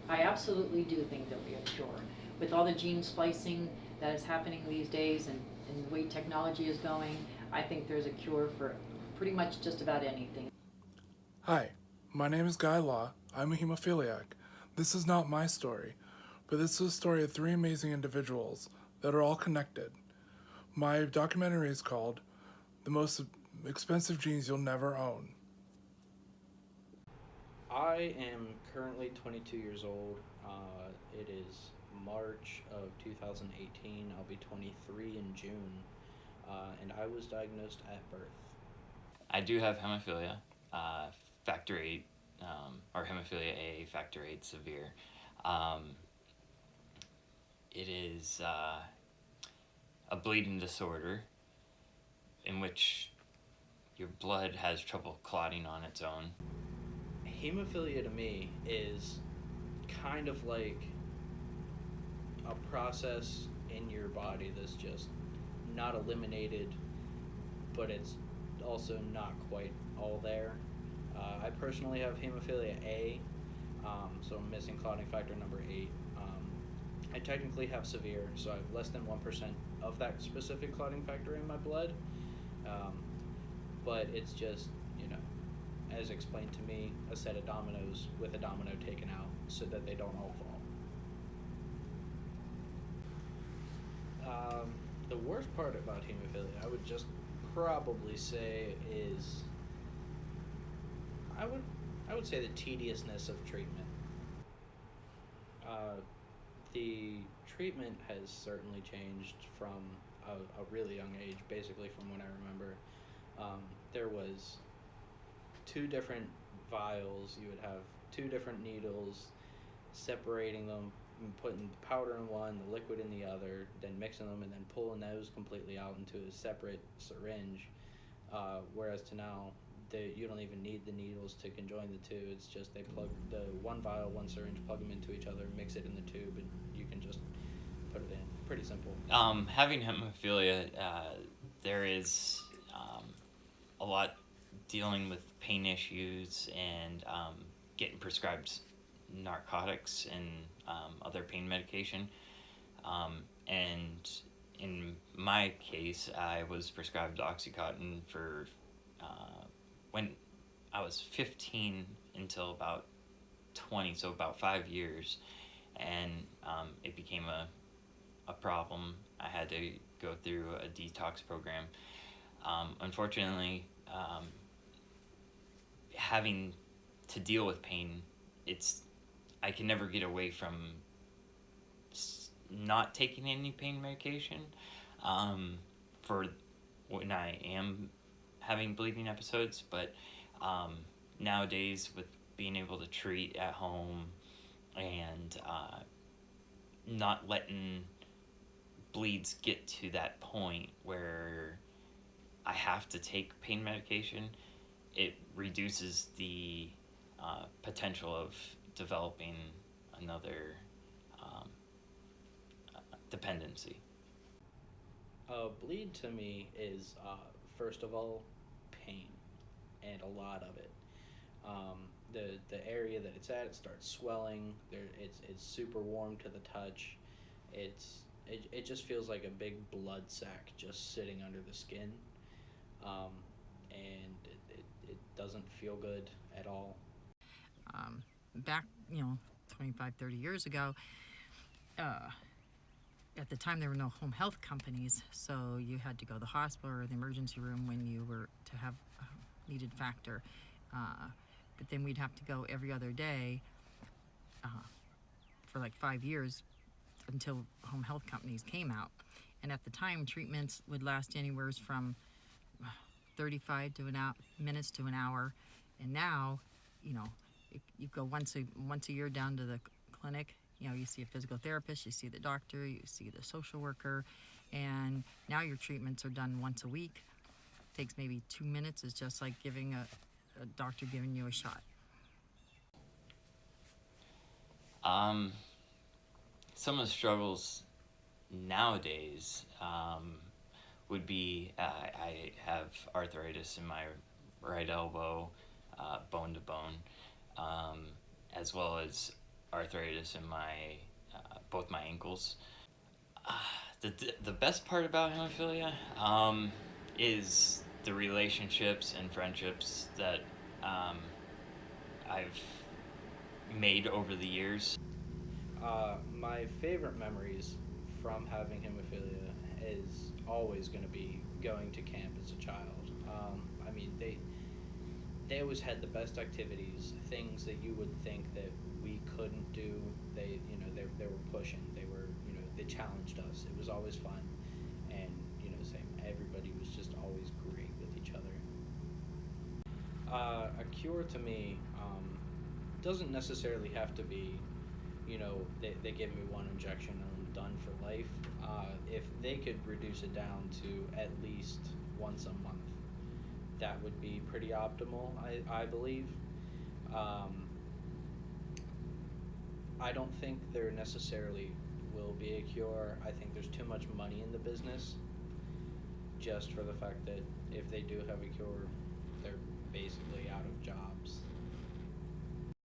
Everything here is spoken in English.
I absolutely do think there'll be a cure. With all the gene splicing that is happening these days and the way technology is going, I think there's a cure for pretty much just about anything. Hi, my name is Guy Law. I'm a hemophiliac. This is not my story, but this is a story of three amazing individuals that are all connected. My documentary is called The Most Expensive Genes You'll Never Own. I am currently 22 years old. It is March of 2018. I'll be 23 in June. And I was diagnosed at birth. I do have hemophilia, factor 8, or hemophilia A, factor 8 severe. It is a bleeding disorder in which your blood has trouble clotting on its own. Hemophilia to me is kind of like a process in your body that's just not eliminated, but it's also not quite all there. I personally have hemophilia A, so I'm missing clotting factor number 8. I technically have severe, so I have less than 1% of that specific clotting factor in my blood. But it's just, as explained to me, a set of dominoes with a domino taken out so that they don't all fall. The worst part about hemophilia, I would just probably say, is I would say the tediousness of treatment. The treatment has certainly changed from a really young age, basically from when I remember. There was 2 different vials. You would have 2 different needles, separating them, and putting the powder in one, the liquid in the other, then mixing them, and then pulling those completely out into a separate syringe. Whereas to now, you don't even need the needles to conjoin the two. It's just they plug the one vial, one syringe, plug them into each other, mix it in the tube, and you can just put it in. Pretty simple. Having hemophilia, there is a lot dealing with pain issues and getting prescribed narcotics and other pain medication. And in my case, I was prescribed Oxycontin for when I was 15 until about 20, so about 5 years, and it became a problem. I had to go through a detox program. Unfortunately, having to deal with pain, I can never get away from not taking any pain medication for when I am having bleeding episodes, but nowadays with being able to treat at home and not letting bleeds get to that point where I have to take pain medication, it reduces the potential of developing another dependency. Bleed to me is, first of all, pain, and a lot of it. The area that it's at, it starts swelling. It's super warm to the touch. It just feels like a big blood sac just sitting under the skin, and it doesn't feel good at all. Back, 25, 30 years ago, at the time there were no home health companies, so you had to go to the hospital or the emergency room when you were to have needed factor. But then we'd have to go every other day for like 5 years until home health companies came out. And at the time, treatments would last anywhere from 35 minutes to an hour. And now, you go once a year down to the clinic. You see a physical therapist, you see the doctor, you see the social worker, and now your treatments are done once a week. Takes maybe 2 minutes. It's just like giving a doctor giving you a shot. Some of the struggles nowadays would be I have arthritis in my right elbow, bone to bone, as well as arthritis in my both my ankles. The best part about hemophilia is the relationships and friendships that I've made over the years. My favorite memories from having hemophilia is always going to be going to camp as a child. I mean, they always had the best activities, things that you would think that we couldn't do. They were pushing. They challenged us. It was always fun, and same. Everybody was just always great with each other. A cure to me doesn't necessarily have to be, they give me one injection and I'm done for life. If they could reduce it down to at least once a month, that would be pretty optimal, I believe. I don't think there necessarily will be a cure. I think there's too much money in the business, just for the fact that if they do have a cure, they're basically out of jobs.